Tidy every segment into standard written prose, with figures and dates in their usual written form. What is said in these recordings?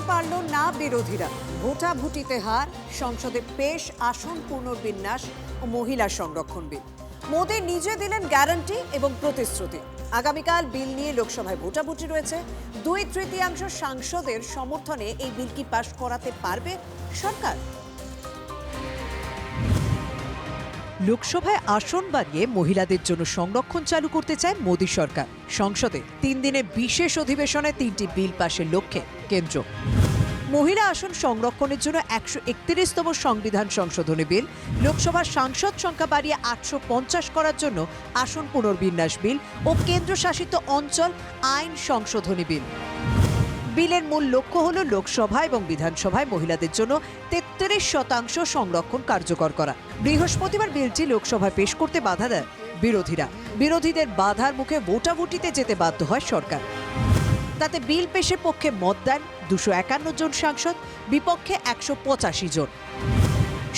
পারল না বিরোধীরা। ভোটাভুটিতে হার, সংসদে পেশ আসন পুনর্বিন্যাস ও মহিলা সংরক্ষণ বিল। মোদি নিজে দিলেন গ্যারান্টি এবং প্রতিশ্রুতি। আগামীকাল বিল নিয়ে লোকসভায় ভোটাভুটি রয়েছে। 2/3 সাংসদের সমর্থনে এই বিল কি পাশ করাতে পারবে সরকার? লোকসভায় আসন বাড়িয়ে মহিলাদের জন্য সংরক্ষণ চালু করতে চায় মোদী সরকার। সংসদে 3 দিনের বিশেষ অধিবেশনে 3টি বিল পাশের লক্ষ্যে কেন্দ্র। মহিলা আসন সংরক্ষণের জন্য 131তম সংবিধান সংশোধনী বিল, লোকসভার সাংসদ সংখ্যা বাড়িয়ে 850 করার জন্য আসন পুনর্বিন্যাস বিল ও কেন্দ্রশাসিত অঞ্চল আইন সংশোধনী বিল। বিলের মূল লক্ষ্য হল লোকসভা এবং বিধানসভায় মহিলাদের জন্য 33% সংরক্ষণ কার্যকর করা। বৃহস্পতিবার বিলটি লোকসভায় পেশ করতে বাধা দেয় বিরোধীদের বাধার মুখে ভোটাভুটিতে যেতে বাধ্য হয় সরকার। তাতে বিল পেশের পক্ষে মত দেন 251 জন সাংসদ, বিপক্ষে 185 জন।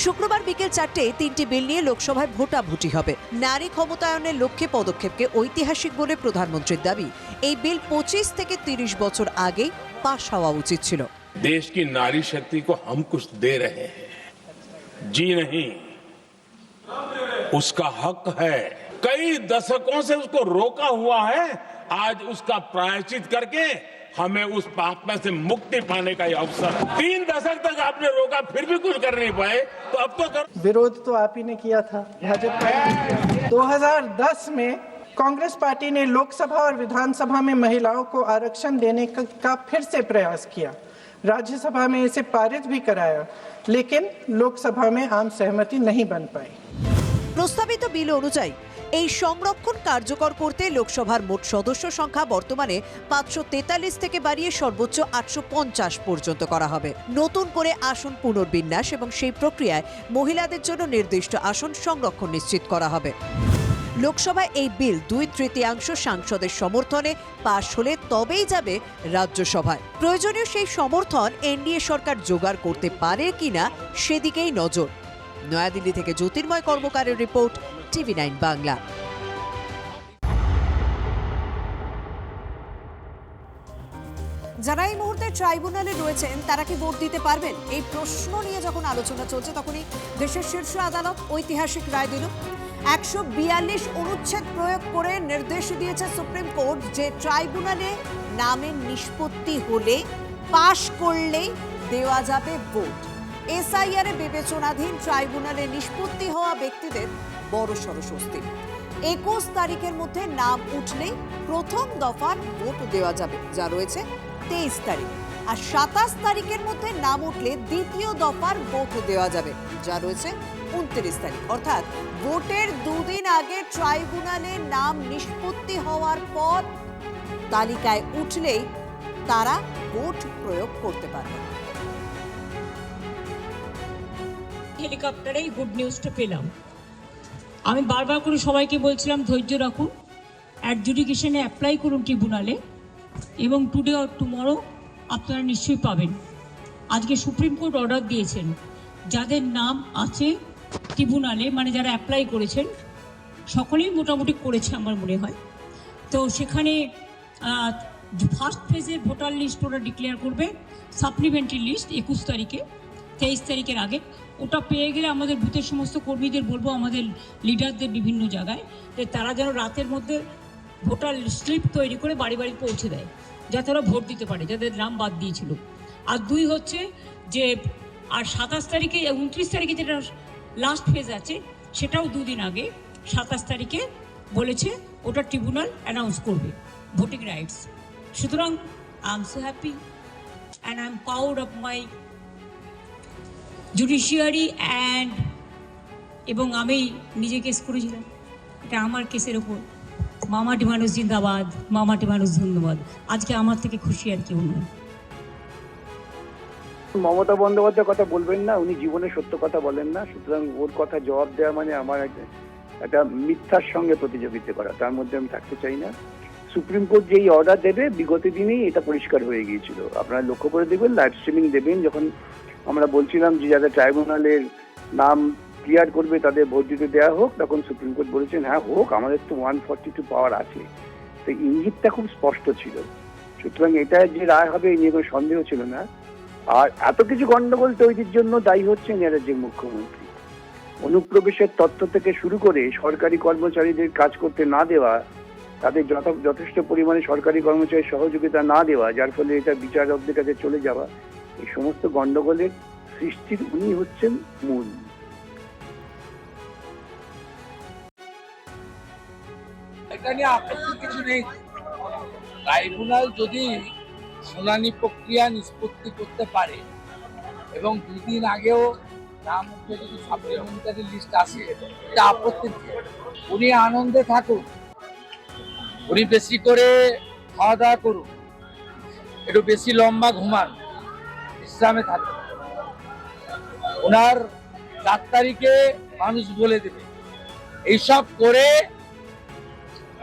শুক্রবার বিকেল 4টায় 3টি বিল নিয়ে লোকসভায় ভোটাভুটি হবে। নারী ক্ষমতায়নের লক্ষ্যে পদক্ষেপকে ঐতিহাসিক বলে প্রধানমন্ত্রীর দাবি। এই বিল 25 থেকে 30 বছর আগে পাশ হওয়া উচিত ছিল। देश की नारी शक्ति को हम कुछ दे रहे हैं, जी नहीं, उसका हक है। कई दशकों से उसको रोका हुआ है, आज उसका प्रायश्चित करके हमें उस पाप में से मुक्ति पाने का ये अवसर। 3 दशक तक आपने रोका, फिर भी कुछ कर नहीं पाए, तो अब तो कर। विरोध तो आप ही ने किया था भाजपा। 2010 में कांग्रेस पार्टी ने लोकसभा और विधानसभा में महिलाओं को आरक्षण देने का फिर से प्रयास किया। राज्यसभा में इसे पारित भी कराया, लेकिन लोकसभा में आम सहमति नहीं बन पाई। প্রস্তাবিত বিল অনুযায়ী এই সংরক্ষণ কার্যকর করতে লোকসভার মোট সদস্য সংখ্যা বর্তমানে 543 থেকে বাড়িয়ে সর্বোচ্চ 850 পর্যন্ত করা হবে। নতুন করে আসন পুনর্বিন্যাস এবং সেই প্রক্রিয়ায় মহিলাদের জন্য নির্দিষ্ট আসন সংরক্ষণ নিশ্চিত করা হবে। লোকসভায় এই বিল 2/3 সাংসদের সমর্থনে পাশ হলে তবেই যাবে রাজ্যসভায়। প্রয়োজনীয় সেই সমর্থন এনডিএ সরকার জোগাড় করতে পারে কিনা সেদিকেই নজর। নয়াদিল্লি থেকে জ্যোতির্ময় কর্মকারের রিপোর্ট, TV9 বাংলা। যারা এই মুহূর্তে ট্রাইব্যুনালে রয়েছেন তারা কি ভোট দিতে পারবেন? এই প্রশ্ন নিয়ে যখন আলোচনা চলছে তখনই দেশের শীর্ষ আদালত ঐতিহাসিক রায় দিল। 142 অনুচ্ছেদ প্রয়োগ করে নির্দেশ দিয়েছে সুপ্রিম কোর্ট যে ট্রাইব্যুনালে নামের নিষ্পত্তি হলে, পাশ করলেই দেওয়া যাবে ভোট। এসআইআর বিবেচনাধীন ট্রাইব্যুনালে নিষ্পত্তি হওয়া ব্যক্তিদের বড়সড় স্বস্তি। 21 তারিখের মধ্যে নাম উঠলেই প্রথম দফার ভোট দেওয়া যাবে, যা রয়েছে 23 তারিখ। আর 27 তারিখের মধ্যে নাম উঠলে দ্বিতীয় দফার ভোট দেওয়া যাবে, যা রয়েছে 29 তারিখ। অর্থাৎ ভোটের 2 দিন আগে ট্রাইব্যুনালে নাম নিষ্পত্তি হওয়ার পর তালিকায় উঠলেই তারা ভোট প্রয়োগ করতে পারবে। হেলিকপ্টারেই গুড নিউজটা পেলাম। আমি বারবার করে সবাইকে বলছিলাম ধৈর্য রাখুন, অ্যাডজুডিকেশনে অ্যাপ্লাই করুন ট্রিব্যুনালে, এবং টুডে অর টুমরো আপনারা নিশ্চয়ই পাবেন। আজকে সুপ্রিম কোর্ট অর্ডার দিয়েছেন যাদের নাম আছে ট্রিব্যুনালে, মানে যারা অ্যাপ্লাই করেছেন সকলেই মোটামুটি করেছে আমার মনে হয়। তো সেখানে ফার্স্ট ফেজের ভোটার লিস্ট ওরা ডিক্লেয়ার করবে, সাপ্লিমেন্টারি লিস্ট 21 তারিখে, 23 তারিখের আগে। ওটা পেয়ে গেলে আমাদের বুথের সমস্ত কর্মীদের বলবো, আমাদের লিডারদের বিভিন্ন জায়গায়, যে তারা যেন রাতের মধ্যে ভোটার স্লিপ তৈরি করে বাড়ি বাড়ি পৌঁছে দেয়, যাতে ওরা ভোট দিতে পারে যাদের নাম বাদ দিয়েছিল। আর 2 হচ্ছে যে আর 27 তারিখে 29 তারিখে যেটা লাস্ট ফেজ আছে সেটাও 2 দিন আগে 27 তারিখে বলেছে ওটা ট্রিব্যুনাল অ্যানাউন্স করবে ভোটিং রাইটস। সুতরাং I am so happy and I am proud of my judiciary and, এবং আমি নিজে কেস করেছিলাম, এটা আমার কেসের ওপর। মামাটি মানুষ জিন্দাবাদ, মামাটি মানুষ ধন্যবাদ। আজকে আমার থেকে খুশি আর কেউ নয়। মমতা বন্দ্যোপাধ্যায়ের কথা বলবেন না, উনি জীবনে সত্য কথা বলেন না, সুতরাং ওর কথা জবাব দেওয়া মানে আমার একটা মিথ্যার সঙ্গে প্রতিযোগিতা করা, তার মধ্যে আমি থাকতে চাই না। সুপ্রিম কোর্ট যেই অর্ডার দেবে বিগত দিনেই এটা পরিষ্কার হয়ে গিয়েছিল। আপনারা লক্ষ্য করে দেখবেন, লাইভ স্ট্রিমিং দেবেন, যখন আমরা বলছিলাম যে যাদের ট্রাইব্যুনালের নাম ক্লিয়ার করবে তাদের ভোট দিতে দেওয়া হোক, তখন সুপ্রিম কোর্ট বলেছেন হ্যাঁ হোক, আমাদের তো 142 পাওয়ার আছে। তো ইঙ্গিতটা খুব স্পষ্ট ছিল। সুতরাং এটা যে রায় হবে এই নিয়ে কোনো সন্দেহ ছিল না। আর এত কিছু গন্ডগোল তৈরির জন্য দায়ী হচ্ছেন এ রাজ্যের মুখ্যমন্ত্রী। অনুপ্রবেশের তথ্য থেকে শুরু করে সরকারি কর্মচারীদের কাজ করতে না দেওয়া, তাদের যথেষ্ট পরিমাণে সরকারি কর্মচারীর সহযোগিতা না দেওয়া, যার ফলে এটা বিচারকদের কাছে চলে যাওয়া, এই সমস্ত গন্ডগোলের সৃষ্টির উনি হচ্ছেন মূল। এটা নিয়ে আপত্তির কিছু নেই। ট্রাইব্যুনাল যদি শুনানি প্রক্রিয়া নিষ্পত্তি করতে পারে এবং 2 দিন আগেও নাম উঠে যদি সাপ্লিমেন্টারি লিস্ট আসে, এটা আপত্তির কি? উনি আনন্দে থাকুন, উনি বেশি করে খাওয়া দাওয়া করুন, একটু বেশি লম্বা ঘুমান, বিশ্রামে থাকুন। ওনার 4 তারিখে মানুষ বলে দেবে। এইসব করে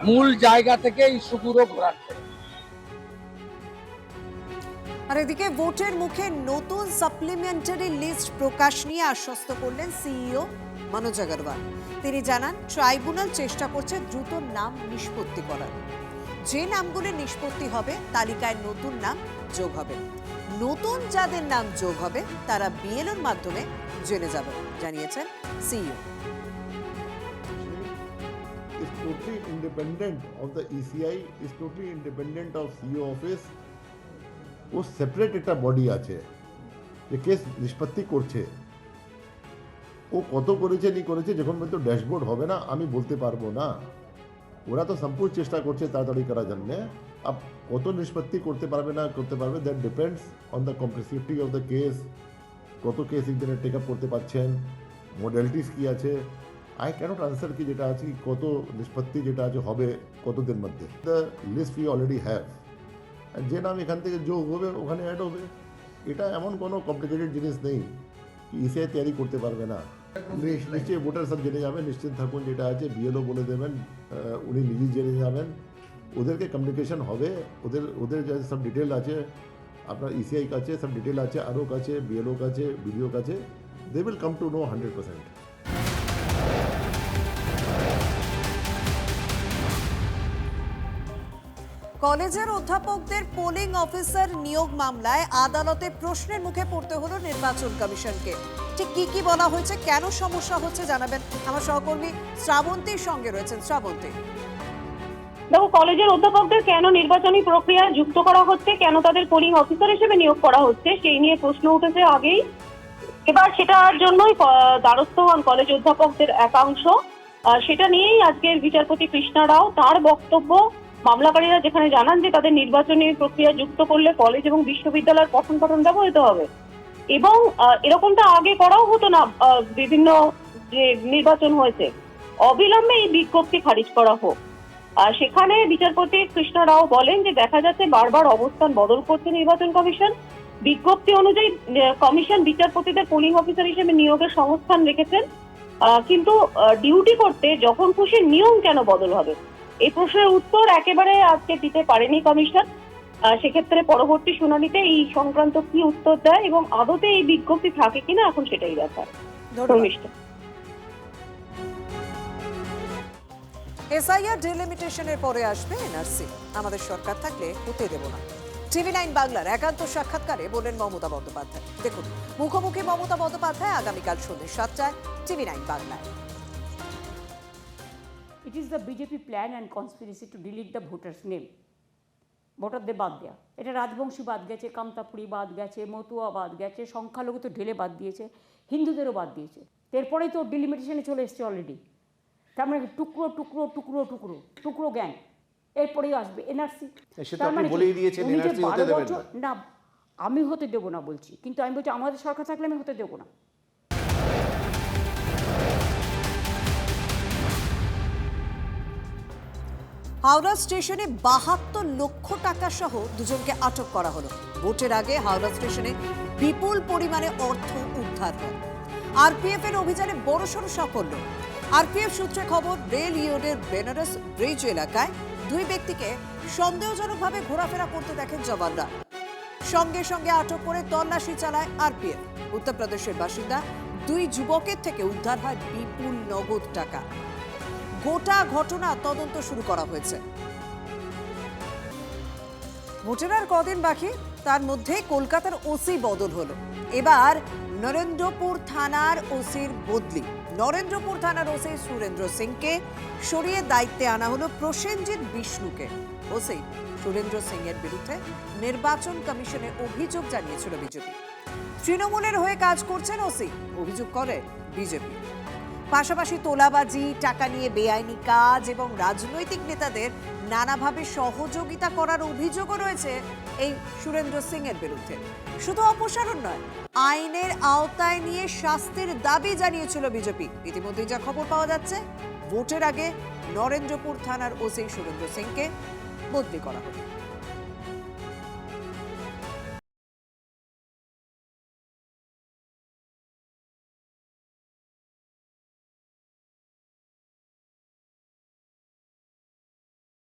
মূল জায়গা থেকে ইস্যুগুলো ঘোরাচ্ছে। আর এদিকে ভোটের মুখে নতুন সাপ্লিমেন্টারি লিস্ট প্রকাশ নিয়ে আশ্বস্ত করলেন সিইও মনোজ আগরওয়াল। তিনি জানান, ট্রাইব্যুনাল চেষ্টা করছে দ্রুত নাম নিষ্পত্তি করার। যে নামগুলো নিষ্পত্তি হবে তালিকায় নতুন নাম যোগ হবে। নতুন যাদের নাম যোগ হবে তারা বিএলওর মাধ্যমে জেনে যাবে, জানিয়েছেন CEO. is totally independent of the ECI, is totally independent of CEO office. ও সেপারেট একটা বডি আছে যে কেস নিষ্পত্তি করছে। ও কত করেছে নি করেছে যখন পর্যন্ত ড্যাশবোর্ড হবে না আমি বলতে পারবো না। ওরা তো সম্পূর্ণ চেষ্টা করছে তাড়াতাড়ি করার জন্য। আপ কত নিষ্পত্তি করতে পারবে না করতে পারবে, that depends on the complexity of the case. কত কেস একদিনে টেক আপ করতে পারছেন, মডেলিটিস কি আছে। আই ক্যানট আনসার কি যেটা আছে কত নিষ্পত্তি যেটা আছে হবে কতদিন মধ্যে। The list we already have, যে নাম এখান থেকে যোগ হবে ওখানে অ্যাড হবে। এটা এমন কোনো কমপ্লিকেটেড জিনিস নেই কি ইসিআই তৈরি করতে পারবে না। নিশ্চয়ই ভোটার সব জেনে যাবেন, নিশ্চিত থাকুন। যেটা আছে বিএলও বলে দেবেন, উনি নিজেই জেনে যাবেন। ওদেরকে কমিউনিকেশন হবে, ওদের যে সব ডিটেল আছে আপনার ইসিআই কাছে, সব ডিটেল আছে আরও কাছে, বিএলও কাছে, বিডিও কাছে। They will come to know 100%। কলেজের অধ্যাপকদের পোলিং অফিসার নিয়োগ মামলায় আদালতে প্রশ্নের মুখে পড়তে হলো নির্বাচন কমিশনকে। ঠিক কি বলা হয়েছে, কেন সমস্যা হচ্ছে জানাবেন আমার সহকর্মী শ্রাবন্তীর সঙ্গে রয়েছেন। শ্রাবন্তী, দেখো, কলেজের অধ্যাপকদের কেন নির্বাচনী প্রক্রিয়া যুক্ত করা হচ্ছে, কেন তাদের পোলিং অফিসার হিসেবে নিয়োগ করা হচ্ছে, সেই নিয়ে প্রশ্ন উঠেছে আগেই। এবার সেটার জন্যই দ্বারস্থ হন কলেজ অধ্যাপকদের একাংশ। সেটা নিয়েই আজকের বিচারপতি কৃষ্ণা রাও তার বক্তব্য। মামলাকারীরা যেখানে জানান যে তাদের নির্বাচনী প্রক্রিয়া যুক্ত করলে কলেজ এবং বিশ্ববিদ্যালয়ের পঠন পাঠন ব্যবহৃত হবে, এবং এরকমটা আগে করাও হতো না। বিভিন্ন যে নির্বাচন হয়েছে, অবিলম্বে এই বিজ্ঞপ্তি খারিজ করা হোক। সেখানে বিচারপতি কৃষ্ণ রাও বলেন যে দেখা যাচ্ছে বারবার অবস্থান বদল করছে নির্বাচন কমিশন। বিজ্ঞপ্তি অনুযায়ী কমিশন বিচারপতিদের পোলিং অফিসার হিসেবে নিয়োগের সংস্থান রেখেছেন, কিন্তু ডিউটি করতে যখন খুশি নিয়ম কেন বদল হবে, এই প্রশ্নের উত্তর একেবারে আজকে দিতে পারেনি কমিশন। সেক্ষেত্রে পরবর্তী শুনানিতে এই সংক্রান্ত কি উত্তর দেয় এবং আদতে এই বিজ্ঞপ্তি থাকে কিনা এখন সেটাই ব্যাপার। এসআইআর ডিলিমিটেশনের পরে আসবে এনআরসি, আমাদের সরকার থাকলে হতে দেব না। টিভি9 বাংলার একান্ত সাক্ষাৎকারে বলেন মমতা বন্দ্যোপাধ্যায়। দেখুন, মুখোমুখি মমতা বন্দ্যোপাধ্যায় আগামীকাল সন্ধ্যে 7টায় টিভি9 বাংলায়। It is the BJP plan and conspiracy to delete the voters' name. ভোটারদের বাদ দেওয়া, এটা রাজবংশী বাদ গেছে, কামতাপুরি বাদ গেছে, মতুয়া বাদ গেছে, সংখ্যালঘু তো ঢেলে বাদ দিয়েছে, হিন্দুদেরও বাদ দিয়েছে। এরপরেই তো ডিলিমিটেশনে চলে এসছে অলরেডি। তার মানে টুকরো টুকরো টুকরো টুকরো টুকরো গ্যাং, এরপরেই আসবে এনআরসি। তার মানে না, আমি হতে দেবো না বলছি, কিন্তু আমি বলছি আমাদের সরকার থাকলে আমি হতে দেবো না। হাওড়া স্টেশনে 72 লক্ষ টাকা সহ দুজনকে আটক করা হলো। ভোটের আগে হাওড়া স্টেশনে বিপুল পরিমাণে অর্থ উদ্ধার হয়। আরপিএফ এর অভিযানে বড়সড় সাফল্য। আরপিএফ সূত্রে খবর, রেল ইউডের বেনারস ব্রিজ এলাকায় 2 ব্যক্তিকে সন্দেহজনকভাবে ঘোরাফেরা করতে দেখেন জওয়ানরা। সঙ্গে সঙ্গে আটক করে তল্লাশি চালায় আরপিএফ। উত্তরপ্রদেশের বাসিন্দা 2 যুবকের থেকে উদ্ধার হয় বিপুল নগদ টাকা। গোটা ঘটনা তদন্ত শুরু করা হয়েছে। ভোটের আর কদিন বাকি, তার মধ্যে কলকাতার ওসি বদল হলো। এবার নরেন্দ্রপুর থানার ওসির বদলি। নরেন্দ্রপুর থানার ওসি সুরেন্দ্র সিংকে সরিয়ে দায়িত্বে আনা হলো প্রসেনজিৎ বিষ্ণুকে। ওসি সুরেন্দ্র সিং এর বিরুদ্ধে নির্বাচন কমিশনে অভিযোগ জানিয়েছিল বিজেপি। তৃণমূলের হয়ে কাজ করছেন ওসি, অভিযোগ করে বিজেপি। পাশাপাশি তোলাবাজি, টাকা নিয়ে বেআইনি কাজ এবং রাজনৈতিক নেতাদের নানাভাবে সহযোগিতা করার অভিযোগও রয়েছে এই সুরেন্দ্র সিং এর বিরুদ্ধে। শুধু অপসারণ নয়, আইনের আওতায় নিয়ে শাস্তির দাবি জানিয়েছিল বিজেপি। ইতিমধ্যেই যা খবর পাওয়া যাচ্ছে, ভোটের আগে নরেন্দ্রপুর থানার ওসি সুরেন্দ্র সিংকে বদলি করা হবে।